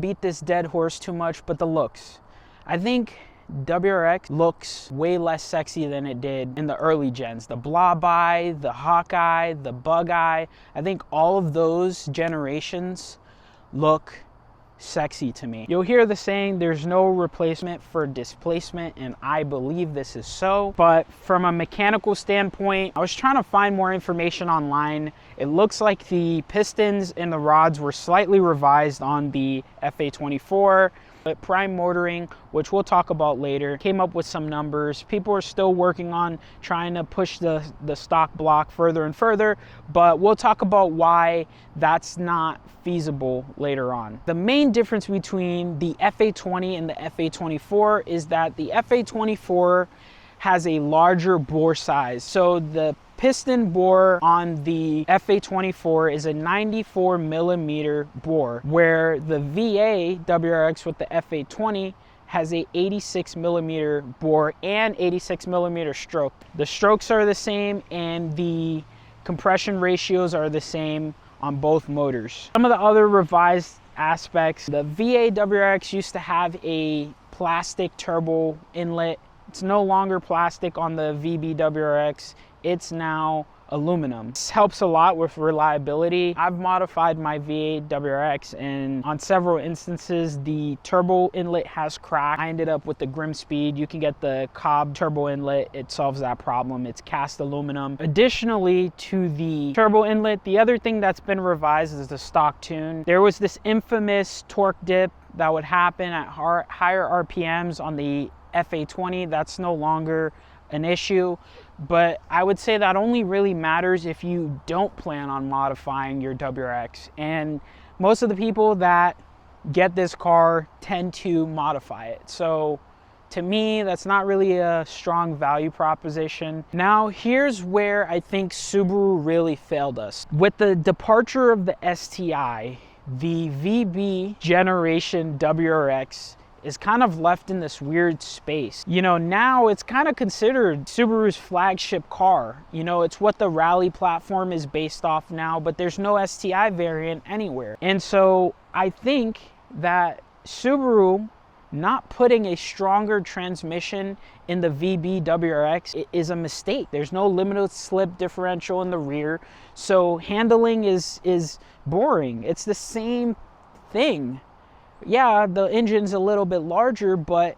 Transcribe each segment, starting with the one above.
beat this dead horse too much, but the looks. I think WRX looks way less sexy than it did in the early gens. The Blob Eye, the Hawkeye, the Bug Eye. I think all of those generations look sexy to me. You'll hear the saying, there's no replacement for displacement, and I believe this is so. But from a mechanical standpoint, I was trying to find more information online. It looks like the pistons and the rods were slightly revised on the FA24. But prime motoring, which we'll talk about later, came up with some numbers. People are still working on trying to push the stock block further and further, but we'll talk about why that's not feasible later on. The main difference between the FA20 and the FA24 is that the FA24 has a larger bore size. So the piston bore on the FA24 is a 94 millimeter bore, where the VA WRX with the FA20 has a 86 millimeter bore and 86 millimeter stroke. The strokes are the same and the compression ratios are the same on both motors. Some of the other revised aspects, the VA WRX used to have a plastic turbo inlet. It's no longer plastic on the VB WRX. It's now aluminum. This helps a lot with reliability. I've modified my V8 WRX, and on several instances the turbo inlet has cracked. I ended up with the Grim Speed. You can get the Cobb turbo inlet. It solves that problem. It's cast aluminum. Additionally to the turbo inlet, the other thing that's been revised is the stock tune. There was this infamous torque dip that would happen at higher RPMs on the FA20. That's no longer an issue, but I would say that only really matters if you don't plan on modifying your WRX, and most of the people that get this car tend to modify it. So to me, that's not really a strong value proposition. Now here's where I think Subaru really failed us. With the departure of the STI, the VB generation WRX is kind of left in this weird space. You know, now it's kind of considered Subaru's flagship car. You know, it's what the rally platform is based off now, but there's no STI variant anywhere. And so I think that Subaru not putting a stronger transmission in the VB WRX is a mistake. There's no limited slip differential in the rear, so handling is boring. It's the same thing. Yeah, the engine's a little bit larger, but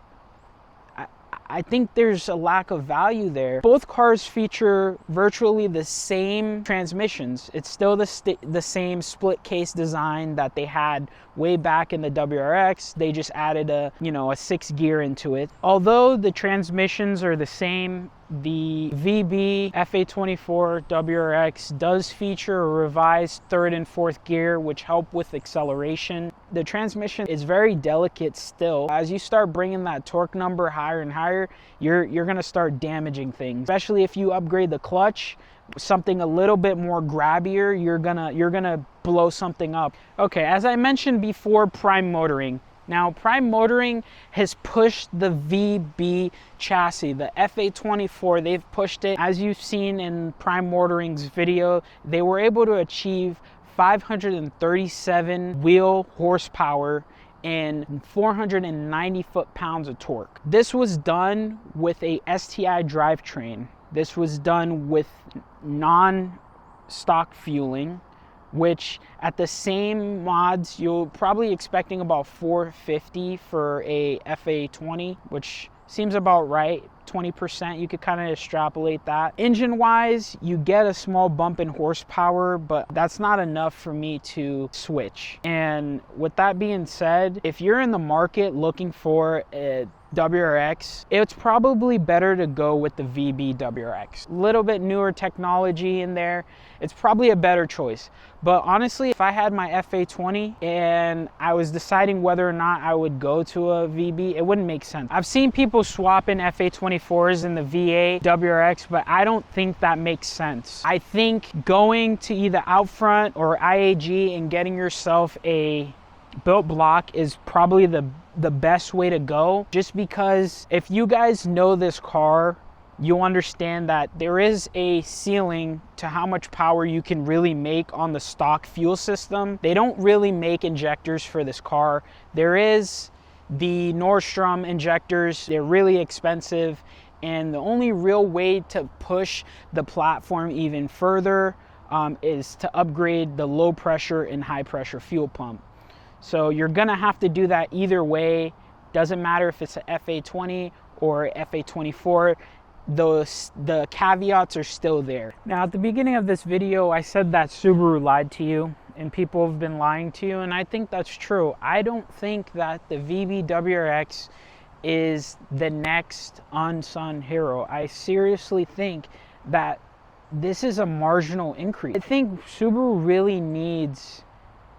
I think there's a lack of value there. Both cars feature virtually the same transmissions. It's still the same split case design that they had way back in the WRX. They just added a 6-gear into it. Although the transmissions are the same, the VB FA24 WRX does feature a revised 3rd and 4th gear, which help with acceleration. The transmission is very delicate still. As you start bringing that torque number higher and higher, you're gonna start damaging things. Especially if you upgrade the clutch, something a little bit more grabbier, you're gonna blow something up. Okay, as I mentioned before, prime motoring. Now, prime motoring has pushed the VB chassis, the FA24, they've pushed it. As you've seen in prime motoring's video, they were able to achieve 537 wheel horsepower and 490 foot-pounds of torque. This was done with a STI drivetrain. This was done with non-stock fueling, which at the same mods, you're probably expecting about 450 for a FA20, which seems about right. 20%, you could kind of extrapolate that. Engine wise, you get a small bump in horsepower, but that's not enough for me to switch. And with that being said, if you're in the market looking for a WRX, it's probably better to go with the VB WRX. A little bit newer technology in there. It's probably a better choice. But honestly, if I had my FA20 and I was deciding whether or not I would go to a VB, it wouldn't make sense. I've seen people swap in FA24s in the VA WRX, but I don't think that makes sense. I think going to either Outfront or IAG and getting yourself a built block is probably the best way to go, just because if you guys know this car you'll understand that there is a ceiling to how much power you can really make on the stock fuel system. They don't really make injectors for this car. There is the Nordstrom injectors. They're really expensive, and the only real way to push the platform even further is to upgrade the low pressure and high pressure fuel pump. So you're gonna have to do that either way. Doesn't matter if it's an FA20 or FA24, the caveats are still there. Now, at the beginning of this video, I said that Subaru lied to you and people have been lying to you, and I think that's true. I don't think that the VB WRX is the next unsung hero. I seriously think that this is a marginal increase. I think Subaru really needs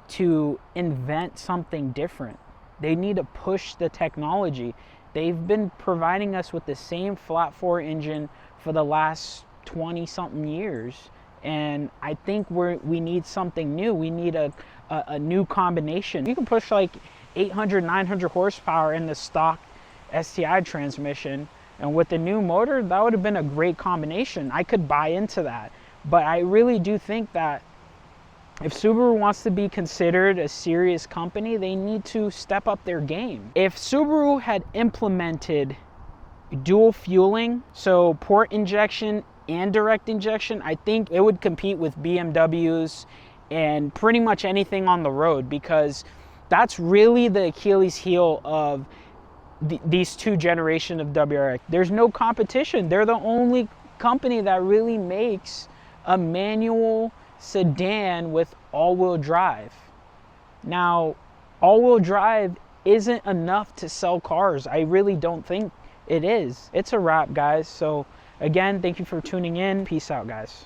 to invent something different. They need to push the technology. They've been providing us with the same flat 4 engine for the last 20 something years, and I think we need something new. We need a new combination. You can push like 800, 900 horsepower in the stock STI transmission, and with the new motor, that would have been a great combination. I could buy into that, but I really do think that if Subaru wants to be considered a serious company, they need to step up their game. If Subaru had implemented dual fueling, so port injection and direct injection, I think it would compete with BMWs and pretty much anything on the road, because that's really the Achilles heel of these two generations of WRX. There's no competition. They're the only company that really makes a manual sedan with all-wheel drive. Now, all-wheel drive isn't enough to sell cars. I really don't think it is. It's a wrap, guys. So again, thank you for tuning in. Peace out, guys.